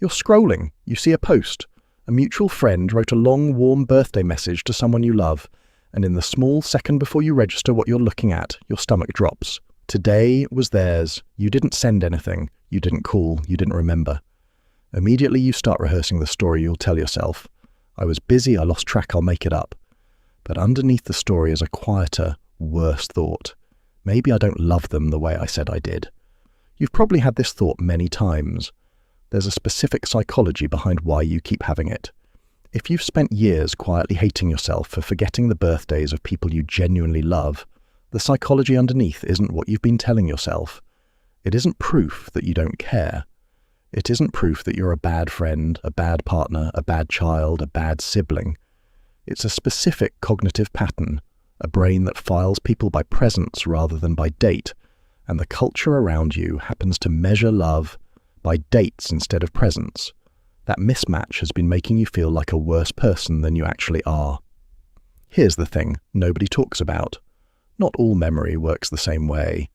You're scrolling, you see a post. A mutual friend wrote a long, warm birthday message to someone you love, and in the small second before you register what you're looking at, your stomach drops. Today was theirs. You didn't send anything. You didn't call. You didn't remember. Immediately you start rehearsing the story you'll tell yourself. I was busy, I lost track, I'll make it up. But underneath the story is a quieter, worse thought. Maybe I don't love them the way I said I did. You've probably had this thought many times. There's a specific psychology behind why you keep having it. If you've spent years quietly hating yourself for forgetting the birthdays of people you genuinely love, the psychology underneath isn't what you've been telling yourself. It isn't proof that you don't care. It isn't proof that you're a bad friend, a bad partner, a bad child, a bad sibling. It's a specific cognitive pattern, a brain that files people by presence rather than by date, and the culture around you happens to measure love by dates instead of presence. That mismatch has been making you feel like a worse person than you actually are. Here's the thing nobody talks about. Not all memory works the same way.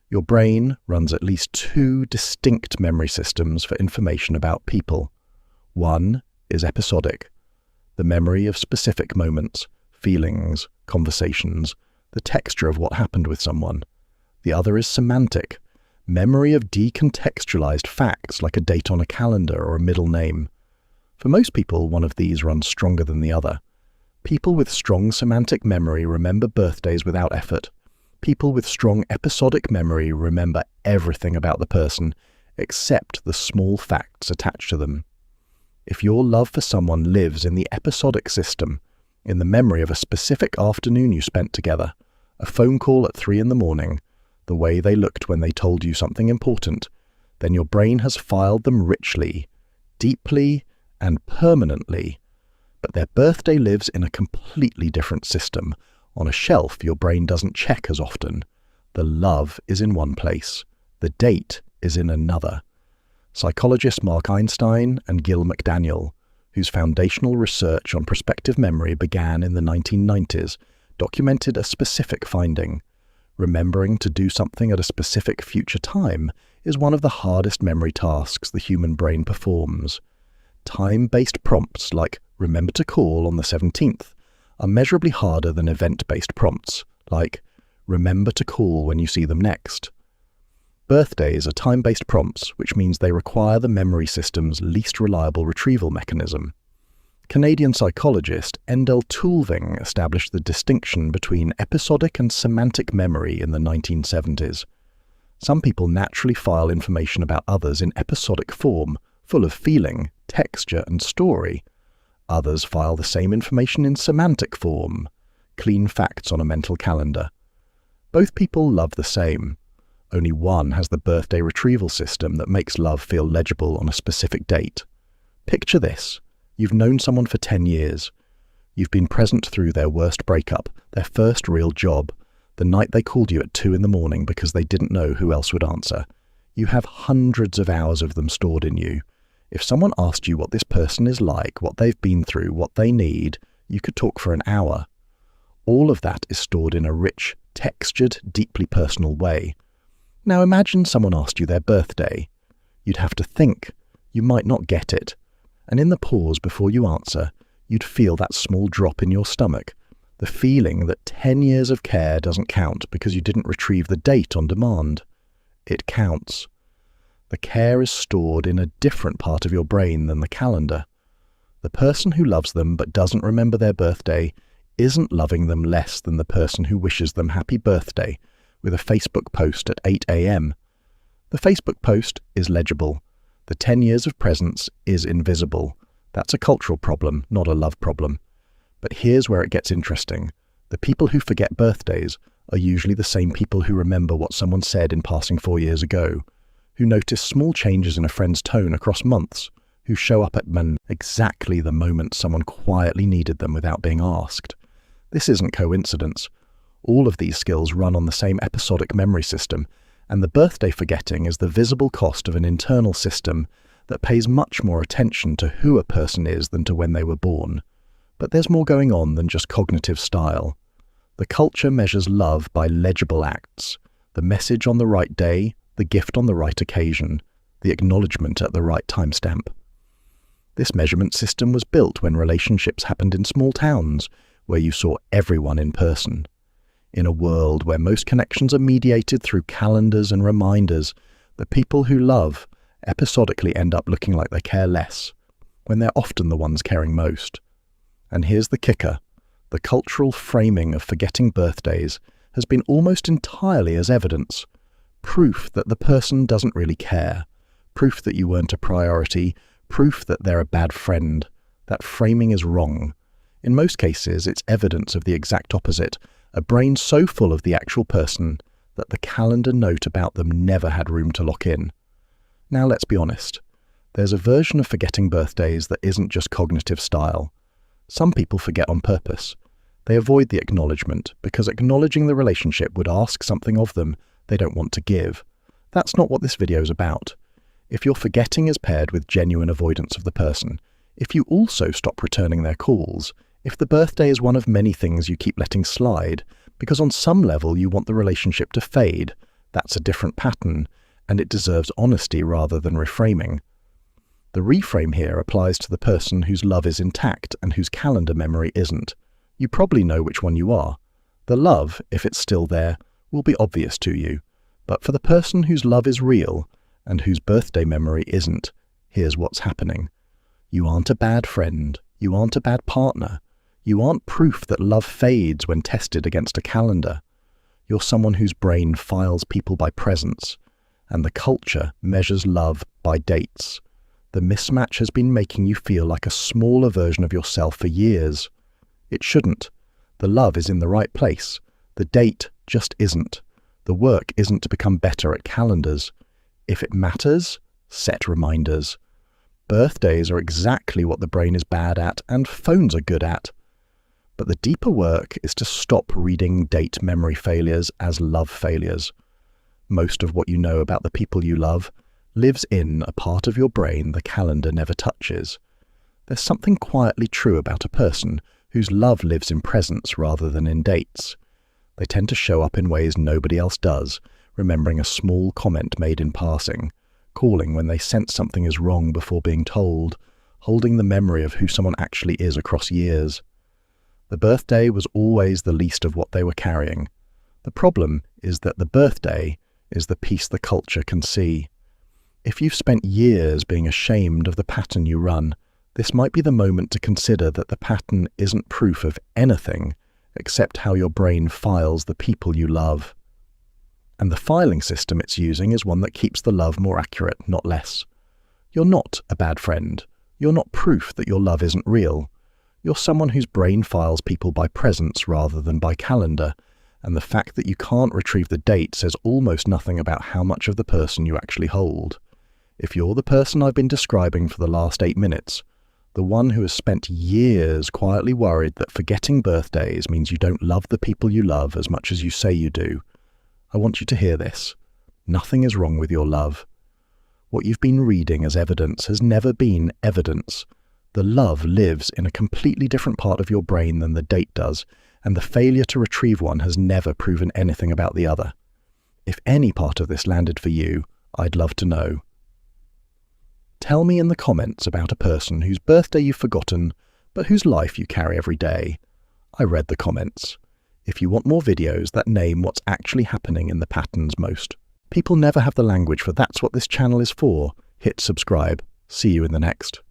Your brain runs at least 2 distinct memory systems for information about people. One is episodic, the memory of specific moments, feelings, conversations, the texture of what happened with someone. The other is semantic, memory of decontextualized facts like a date on a calendar or a middle name. For most people, one of these runs stronger than the other. People with strong semantic memory remember birthdays without effort. People with strong episodic memory remember everything about the person except the small facts attached to them. If your love for someone lives in the episodic system, in the memory of a specific afternoon you spent together, a phone call at 3 a.m, the way they looked when they told you something important, then your brain has filed them richly, deeply, and permanently. But their birthday lives in a completely different system. On a shelf your brain doesn't check as often. The love is in one place. The date is in another. Psychologists Mark Einstein and Gil McDaniel, whose foundational research on prospective memory began in the 1990s, documented a specific finding. Remembering to do something at a specific future time is one of the hardest memory tasks the human brain performs. Time-based prompts like remember to call on the 17th are measurably harder than event-based prompts like remember to call when you see them next. Birthdays are time-based prompts, which means they require the memory system's least reliable retrieval mechanism. Canadian psychologist Endel Tulving established the distinction between episodic and semantic memory in the 1970s. Some people naturally file information about others in episodic form, full of feeling, texture, and story. Others file the same information in semantic form, clean facts on a mental calendar. Both people love the same. Only one has the birthday retrieval system that makes love feel legible on a specific date. Picture this. You've known someone for 10 years. You've been present through their worst breakup, their first real job, the night they called you at 2 a.m. because they didn't know who else would answer. You have hundreds of hours of them stored in you. If someone asked you what this person is like, what they've been through, what they need, you could talk for an hour. All of that is stored in a rich, textured, deeply personal way. Now imagine someone asked you their birthday. You'd have to think. You might not get it. And in the pause before you answer, you'd feel that small drop in your stomach, the feeling that 10 years of care doesn't count because you didn't retrieve the date on demand. It counts. The care is stored in a different part of your brain than the calendar. The person who loves them but doesn't remember their birthday isn't loving them less than the person who wishes them happy birthday with a Facebook post at 8 a.m. The Facebook post is legible. The 10 years of presence is invisible. That's a cultural problem, not a love problem. But here's where it gets interesting. The people who forget birthdays are usually the same people who remember what someone said in passing 4 years ago, who notice small changes in a friend's tone across months, who show up at exactly the moment someone quietly needed them without being asked. This isn't coincidence. All of these skills run on the same episodic memory system, and the birthday forgetting is the visible cost of an internal system that pays much more attention to who a person is than to when they were born. But there's more going on than just cognitive style. The culture measures love by legible acts, the message on the right day, the gift on the right occasion, the acknowledgement at the right timestamp. This measurement system was built when relationships happened in small towns, where you saw everyone in person. In a world where most connections are mediated through calendars and reminders, the people who love episodically end up looking like they care less, when they're often the ones caring most. And here's the kicker. The cultural framing of forgetting birthdays has been almost entirely as evidence. Proof that the person doesn't really care. Proof that you weren't a priority. Proof that they're a bad friend. That framing is wrong. In most cases, it's evidence of the exact opposite. A brain so full of the actual person that the calendar note about them never had room to lock in. Now let's be honest. There's a version of forgetting birthdays that isn't just cognitive style. Some people forget on purpose. They avoid the acknowledgement because acknowledging the relationship would ask something of them they don't want to give. That's not what this video is about. If your forgetting is paired with genuine avoidance of the person, if you also stop returning their calls, if the birthday is one of many things you keep letting slide, because on some level you want the relationship to fade, that's a different pattern, and it deserves honesty rather than reframing. The reframe here applies to the person whose love is intact and whose calendar memory isn't. You probably know which one you are. The love, if it's still there, will be obvious to you. But for the person whose love is real and whose birthday memory isn't, here's what's happening. You aren't a bad friend. You aren't a bad partner. You aren't proof that love fades when tested against a calendar. You're someone whose brain files people by presence, and the culture measures love by dates. The mismatch has been making you feel like a smaller version of yourself for years. It shouldn't. The love is in the right place. The date just isn't. The work isn't to become better at calendars. If it matters, set reminders. Birthdays are exactly what the brain is bad at and phones are good at. But the deeper work is to stop reading date memory failures as love failures. Most of what you know about the people you love lives in a part of your brain the calendar never touches. There's something quietly true about a person whose love lives in presence rather than in dates. They tend to show up in ways nobody else does, remembering a small comment made in passing, calling when they sense something is wrong before being told, holding the memory of who someone actually is across years. The birthday was always the least of what they were carrying. The problem is that the birthday is the piece the culture can see. If you've spent years being ashamed of the pattern you run, this might be the moment to consider that the pattern isn't proof of anything except how your brain files the people you love. And the filing system it's using is one that keeps the love more accurate, not less. You're not a bad friend. You're not proof that your love isn't real. You're someone whose brain files people by presence rather than by calendar, and the fact that you can't retrieve the date says almost nothing about how much of the person you actually hold. If you're the person I've been describing for the last 8 minutes, the one who has spent years quietly worried that forgetting birthdays means you don't love the people you love as much as you say you do, I want you to hear this. Nothing is wrong with your love. What you've been reading as evidence has never been evidence. The love lives in a completely different part of your brain than the date does, and the failure to retrieve one has never proven anything about the other. If any part of this landed for you, I'd love to know. Tell me in the comments about a person whose birthday you've forgotten, but whose life you carry every day. I read the comments. If you want more videos that name what's actually happening in the patterns most. People never have the language for that's what this channel is for. Hit subscribe. See you in the next.